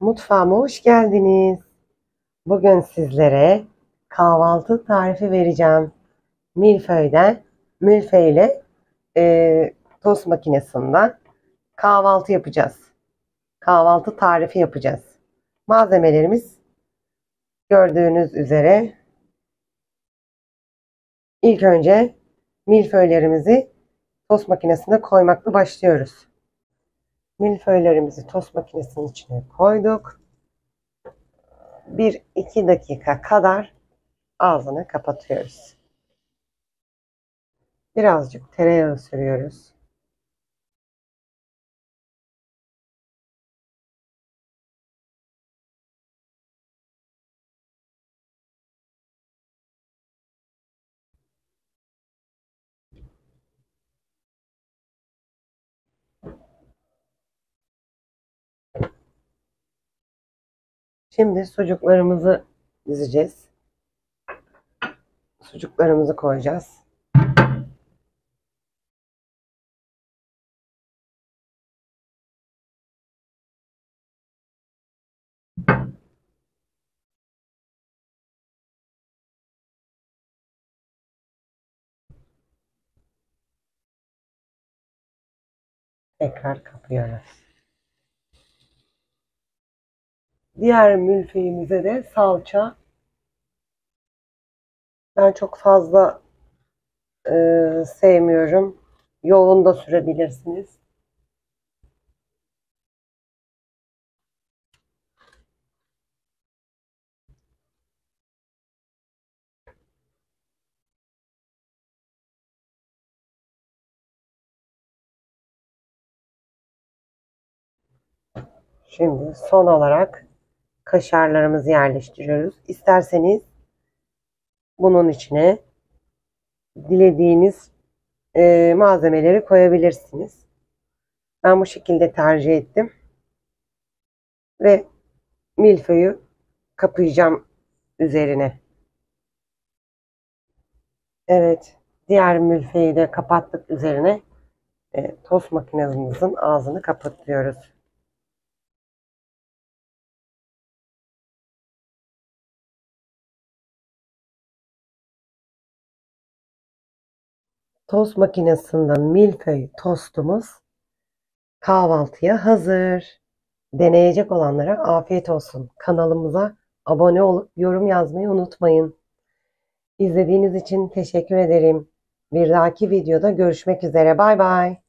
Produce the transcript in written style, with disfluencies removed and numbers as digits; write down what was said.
Mutfağıma hoş geldiniz. Bugün sizlere kahvaltı tarifi vereceğim. Milföyle tost makinesinde kahvaltı yapacağız. Kahvaltı tarifi yapacağız. Malzemelerimiz gördüğünüz üzere ilk önce milföylerimizi tost makinesine koymakla başlıyoruz. Milföylerimizi tost makinesinin içine koyduk. 1-2 dakika kadar ağzını kapatıyoruz. Birazcık tereyağı sürüyoruz. Şimdi sucuklarımızı dizeceğiz. Sucuklarımızı koyacağız. Tekrar kapıyoruz. Diğer milföyümüze de salça. Ben çok fazla sevmiyorum. Yoğun da sürebilirsiniz. Şimdi son olarak kaşarlarımızı yerleştiriyoruz. İsterseniz bunun içine dilediğiniz malzemeleri koyabilirsiniz. Ben bu şekilde tercih ettim. Ve milföyü kapayacağım üzerine. Evet, diğer milföyü de kapattık üzerine. Tost makinemizin ağzını kapatıyoruz. Tost makinesinde milföy tostumuz kahvaltıya hazır. Deneyecek olanlara afiyet olsun. Kanalımıza abone olup yorum yazmayı unutmayın. İzlediğiniz için teşekkür ederim. Bir dahaki videoda görüşmek üzere. Bay bay.